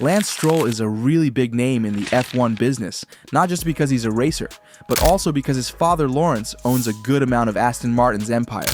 Lance Stroll is a really big name in the F1 business, not just because he's a racer, but also because his father Lawrence owns a good amount of Aston Martin's empire.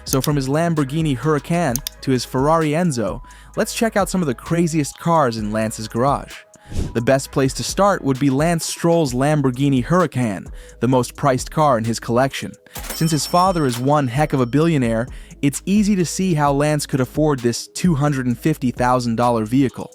So from his Lamborghini Huracan to his Ferrari Enzo, let's check out some of the craziest cars in Lance's garage. The best place to start would be Lance Stroll's Lamborghini Huracan, the most priced car in his collection. Since his father is one heck of a billionaire, it's easy to see how Lance could afford this $250,000 vehicle.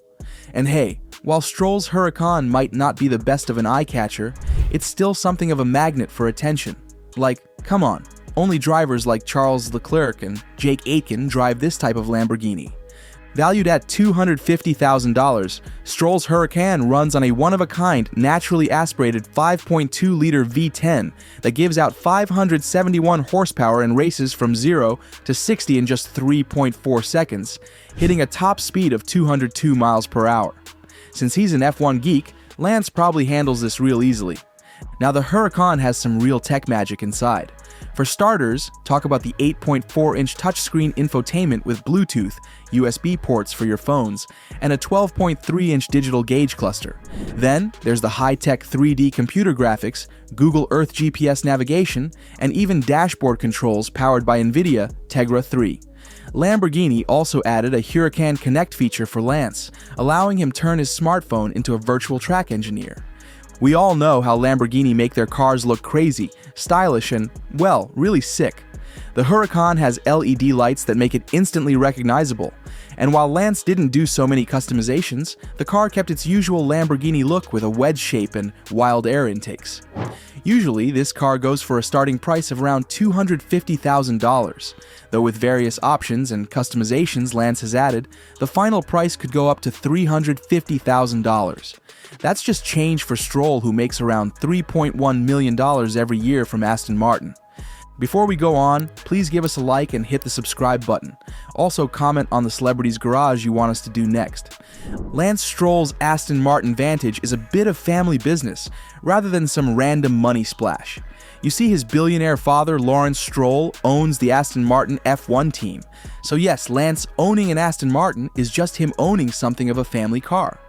And hey, while Stroll's Huracan might not be the best of an eye-catcher, it's still something of a magnet for attention. Like, come on, only drivers like Charles Leclerc and Jake Aitken drive this type of Lamborghini. Valued at $250,000, Stroll's Huracan runs on a one-of-a-kind, naturally aspirated 5.2-liter V10 that gives out 571 horsepower and races from 0 to 60 in just 3.4 seconds, hitting a top speed of 202 miles per hour. Since he's an F1 geek, Lance probably handles this real easily. Now, the Huracan has some real tech magic inside. For starters, talk about the 8.4-inch touchscreen infotainment with Bluetooth, USB ports for your phones, and a 12.3-inch digital gauge cluster. Then, there's the high-tech 3D computer graphics, Google Earth GPS navigation, and even dashboard controls powered by NVIDIA Tegra 3. Lamborghini also added a Huracan Connect feature for Lance, allowing him to turn his smartphone into a virtual track engineer. We all know how Lamborghini make their cars look crazy, stylish, and, well, really sick. The Huracan has LED lights that make it instantly recognizable, and while Lance didn't do so many customizations, the car kept its usual Lamborghini look with a wedge shape and wild air intakes. Usually, this car goes for a starting price of around $250,000, though with various options and customizations Lance has added, the final price could go up to $350,000. That's just change for Stroll, who makes around $3.1 million every year from Aston Martin. Before we go on, please give us a like and hit the subscribe button. Also comment on the celebrity's garage you want us to do next. Lance Stroll's Aston Martin Vantage is a bit of family business, rather than some random money splash. You see, his billionaire father, Lawrence Stroll, owns the Aston Martin F1 team. So yes, Lance owning an Aston Martin is just him owning something of a family car.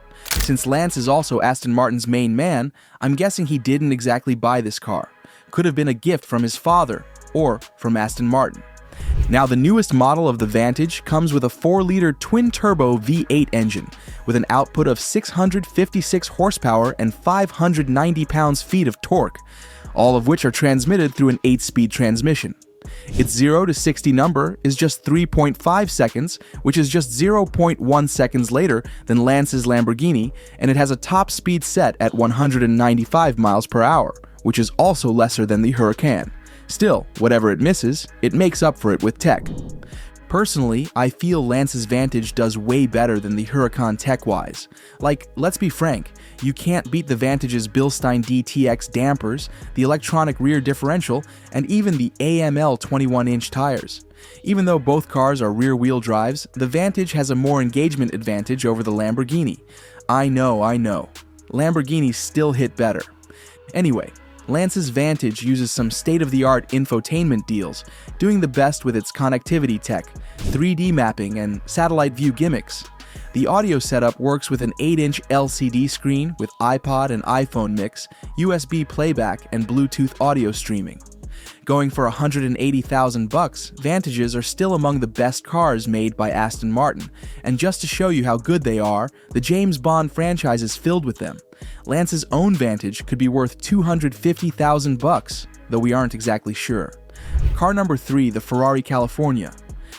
Since Lance is also Aston Martin's main man, I'm guessing he didn't exactly buy this car. Could have been a gift from his father, or from Aston Martin. Now, the newest model of the Vantage comes with a 4-liter twin-turbo V8 engine with an output of 656 horsepower and 590 pounds-feet of torque, all of which are transmitted through an 8-speed transmission. Its 0 to 60 number is just 3.5 seconds, which is just 0.1 seconds later than Lance's Lamborghini, and it has a top speed set at 195 miles per hour, which is also lesser than the Huracan. Still, whatever it misses, it makes up for it with tech. Personally, I feel Lance's Vantage does way better than the Huracan tech-wise. Like, let's be frank, you can't beat the Vantage's Bilstein DTX dampers, the electronic rear differential, and even the AML 21-inch tires. Even though both cars are rear-wheel drives, the Vantage has a more engagement advantage over the Lamborghini. I know. Lamborghinis still hit better. Anyway, Lance's Vantage uses some state-of-the-art infotainment deals, doing the best with its connectivity tech, 3D mapping, and satellite view gimmicks. The audio setup works with an 8-inch LCD screen with iPod and iPhone mix, USB playback, and Bluetooth audio streaming. Going for $180,000, Vantages are still among the best cars made by Aston Martin, and just to show you how good they are, the James Bond franchise is filled with them. Lance's own Vantage could be worth $250,000, though we aren't exactly sure. Car number 3, the Ferrari California.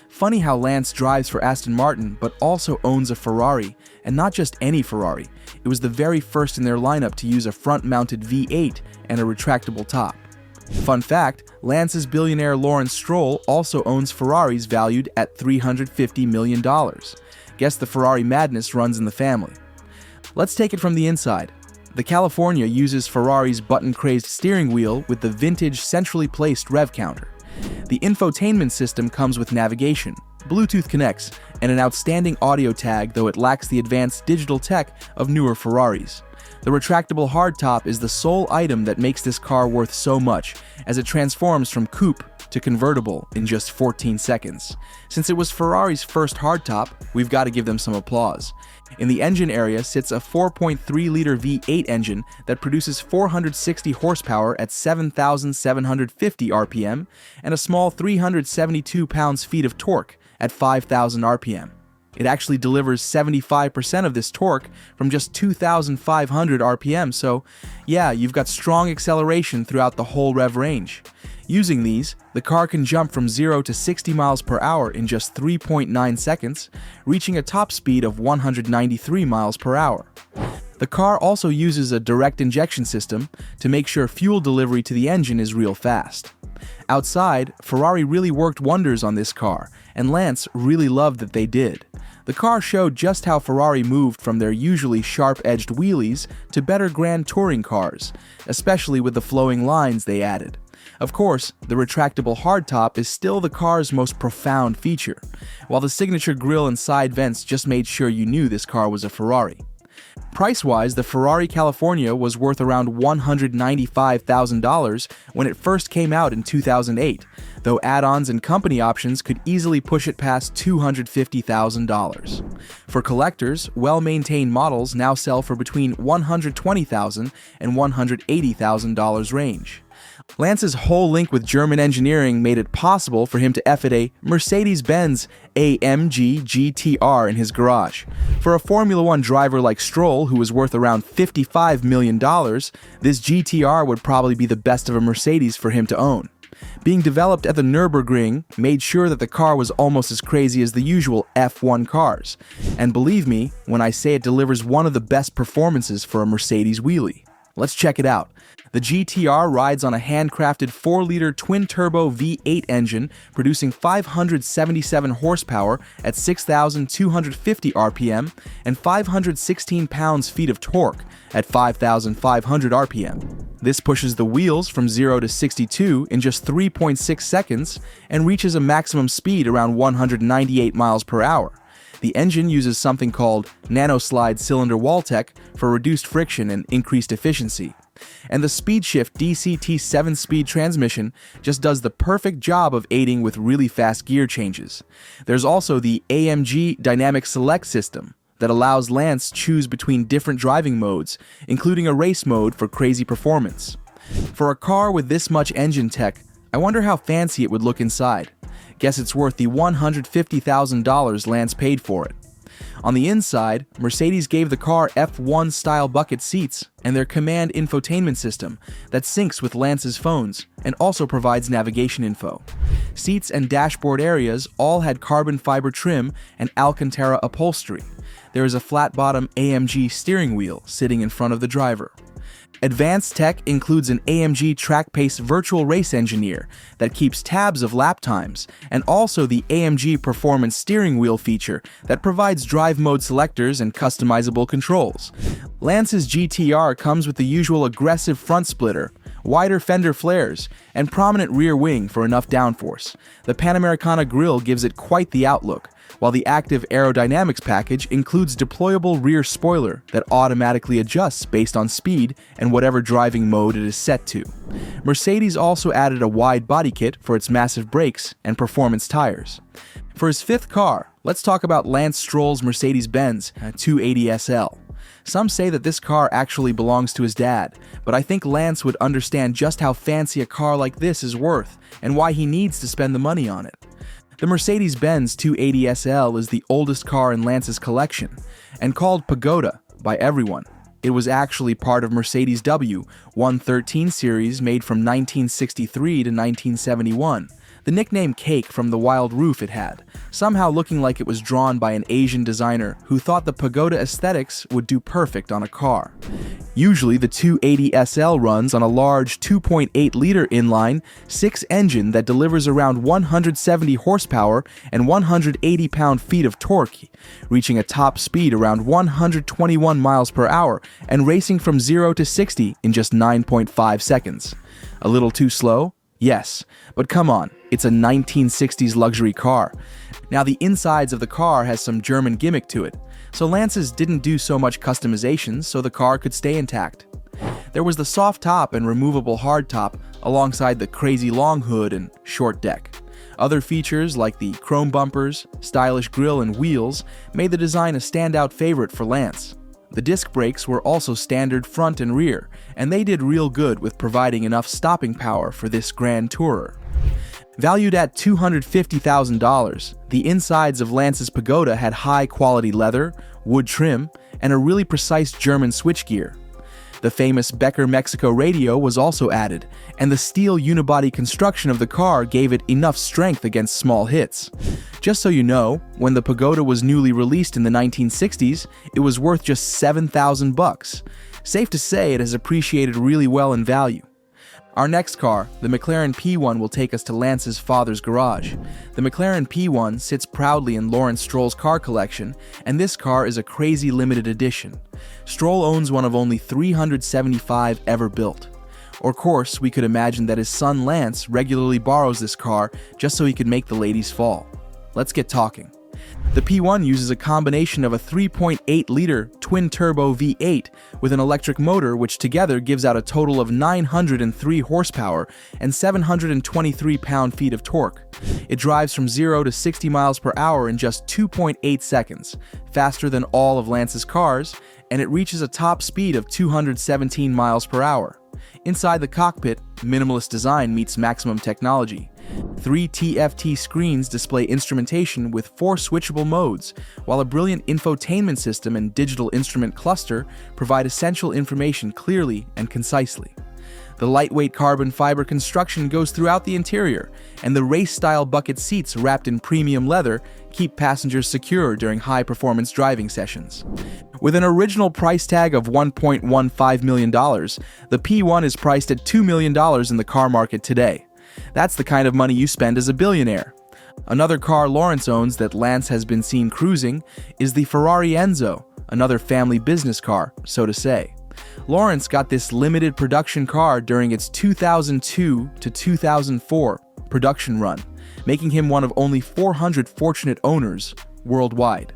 Funny how Lance drives for Aston Martin, but also owns a Ferrari, and not just any Ferrari. It was the very first in their lineup to use a front-mounted V8 and a retractable top. Fun fact, Lance's billionaire Lawrence Stroll also owns Ferraris valued at $350 million. Guess the Ferrari madness runs in the family. Let's take it from the inside. The California uses Ferrari's button-crazed steering wheel with the vintage centrally placed rev counter. The infotainment system comes with navigation, Bluetooth connects, and an outstanding audio tag, though it lacks the advanced digital tech of newer Ferraris. The retractable hardtop is the sole item that makes this car worth so much, as it transforms from coupe to convertible in just 14 seconds. Since it was Ferrari's first hardtop, we've got to give them some applause. In the engine area sits a 4.3-liter V8 engine that produces 460 horsepower at 7,750 RPM and a small 372 pounds-feet of torque at 5,000 RPM. It actually delivers 75% of this torque from just 2,500 RPM, so yeah, you've got strong acceleration throughout the whole rev range. Using these, the car can jump from 0 to 60 miles per hour in just 3.9 seconds, reaching a top speed of 193 miles per hour. The car also uses a direct injection system to make sure fuel delivery to the engine is real fast. Outside, Ferrari really worked wonders on this car, and Lance really loved that they did. The car showed just how Ferrari moved from their usually sharp-edged wheelies to better grand touring cars, especially with the flowing lines they added. Of course, the retractable hardtop is still the car's most profound feature, while the signature grille and side vents just made sure you knew this car was a Ferrari. Price-wise, the Ferrari California was worth around $195,000 when it first came out in 2008, though add-ons and company options could easily push it past $250,000. For collectors, well-maintained models now sell for between $120,000 and $180,000 range. Lance's whole link with German engineering made it possible for him to fit a Mercedes-Benz AMG GT-R in his garage. For a Formula One driver like Stroll, who was worth around $55 million, this GT-R would probably be the best of a Mercedes for him to own. Being developed at the Nürburgring made sure that the car was almost as crazy as the usual F1 cars. And believe me when I say it delivers one of the best performances for a Mercedes wheelie. Let's check it out. The GT-R rides on a handcrafted 4-liter twin-turbo V8 engine producing 577 horsepower at 6,250 RPM and 516 pounds-feet of torque at 5,500 RPM. This pushes the wheels from 0 to 62 in just 3.6 seconds and reaches a maximum speed around 198 miles per hour. The engine uses something called nanoslide cylinder wall tech for reduced friction and increased efficiency. And the SpeedShift DCT 7-speed transmission just does the perfect job of aiding with really fast gear changes. There's also the AMG Dynamic Select system that allows Lance choose between different driving modes, including a race mode for crazy performance. For a car with this much engine tech, I wonder how fancy it would look inside. Guess it's worth the $150,000 Lance paid for it. On the inside, Mercedes gave the car F1 style bucket seats and their command infotainment system that syncs with Lance's phones and also provides navigation info. Seats and dashboard areas all had carbon fiber trim and Alcantara upholstery. There is a flat-bottom AMG steering wheel sitting in front of the driver. Advanced tech includes an AMG TrackPace virtual race engineer that keeps tabs of lap times, and also the AMG Performance steering wheel feature that provides drive mode selectors and customizable controls. Lance's GT-R comes with the usual aggressive front splitter, wider fender flares, and prominent rear wing for enough downforce. The Panamericana grille gives it quite the outlook, while the active aerodynamics package includes deployable rear spoiler that automatically adjusts based on speed and whatever driving mode it is set to. Mercedes also added a wide body kit for its massive brakes and performance tires. For his fifth car, let's talk about Lance Stroll's Mercedes-Benz 280 SL. Some say that this car actually belongs to his dad, but I think Lance would understand just how fancy a car like this is worth and why he needs to spend the money on it. The Mercedes-Benz 280 SL is the oldest car in Lance's collection, and called Pagoda by everyone. It was actually part of Mercedes W113 series made from 1963 to 1971. The nickname Cake from the wild roof it had, somehow looking like it was drawn by an Asian designer who thought the Pagoda aesthetics would do perfect on a car. Usually the 280 SL runs on a large 2.8-liter inline 6 engine that delivers around 170 horsepower and 180 pound-feet of torque, reaching a top speed around 121 miles per hour and racing from 0 to 60 in just 9.5 seconds. A little too slow? Yes, but come on, it's a 1960s luxury car. Now the insides of the car has some German gimmick to it, so Lance's didn't do so much customization so the car could stay intact. There was the soft top and removable hard top alongside the crazy long hood and short deck. Other features like the chrome bumpers, stylish grille and wheels made the design a standout favorite for Lance. The disc brakes were also standard front and rear, and they did real good with providing enough stopping power for this grand tourer. Valued at $250,000, the insides of Lance's Pagoda had high-quality leather, wood trim, and a really precise German switchgear. The famous Becker Mexico radio was also added, and the steel unibody construction of the car gave it enough strength against small hits. Just so you know, when the Pagoda was newly released in the 1960s, it was worth just $7,000. Safe to say it has appreciated really well in value. Our next car, the McLaren P1, will take us to Lance's father's garage. The McLaren P1 sits proudly in Lance Stroll's car collection, and this car is a crazy limited edition. Stroll owns one of only 375 ever built. Of course, we could imagine that his son Lance regularly borrows this car just so he could make the ladies fall. Let's get talking. The P1 uses a combination of a 3.8-liter twin-turbo V8 with an electric motor which together gives out a total of 903 horsepower and 723 pound-feet of torque. It drives from 0 to 60 miles per hour in just 2.8 seconds, faster than all of Lance's cars, and it reaches a top speed of 217 miles per hour. Inside the cockpit, minimalist design meets maximum technology. 3 TFT screens display instrumentation with 4 switchable modes, while a brilliant infotainment system and digital instrument cluster provide essential information clearly and concisely. The lightweight carbon fiber construction goes throughout the interior, and the race-style bucket seats wrapped in premium leather keep passengers secure during high-performance driving sessions. With an original price tag of $1.15 million, the P1 is priced at $2 million in the car market today. That's the kind of money you spend as a billionaire. Another car Lawrence owns that Lance has been seen cruising is the Ferrari Enzo, another family business car, so to say. Lawrence got this limited production car during its 2002 to 2004 production run, making him one of only 400 fortunate owners worldwide.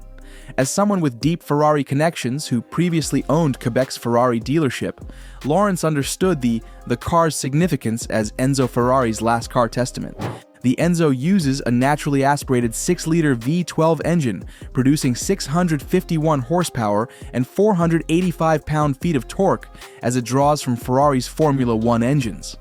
As someone with deep Ferrari connections who previously owned Quebec's Ferrari dealership, Lawrence understood the car's significance as Enzo Ferrari's last car testament. The Enzo uses a naturally aspirated 6-liter V12 engine, producing 651 horsepower and 485 pound-feet of torque as it draws from Ferrari's Formula One engines.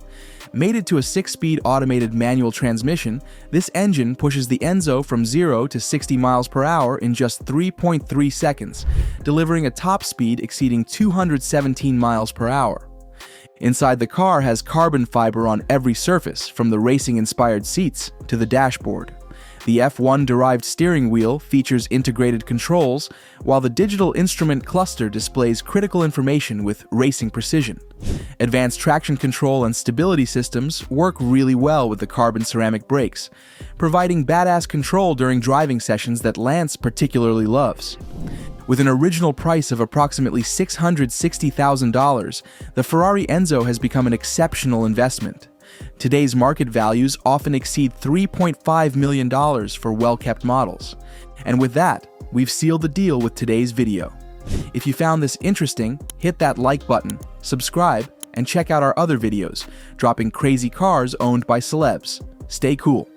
Mated to a 6-speed automated manual transmission, this engine pushes the Enzo from 0 to 60 miles per hour in just 3.3 seconds, delivering a top speed exceeding 217 miles per hour. Inside the car has carbon fiber on every surface, from the racing-inspired seats to the dashboard. The F1-derived steering wheel features integrated controls, while the digital instrument cluster displays critical information with racing precision. Advanced traction control and stability systems work really well with the carbon ceramic brakes, providing badass control during driving sessions that Lance particularly loves. With an original price of approximately $660,000, the Ferrari Enzo has become an exceptional investment. Today's market values often exceed $3.5 million for well-kept models. And with that, we've sealed the deal with today's video. If you found this interesting, hit that like button, subscribe, and check out our other videos, dropping crazy cars owned by celebs. Stay cool.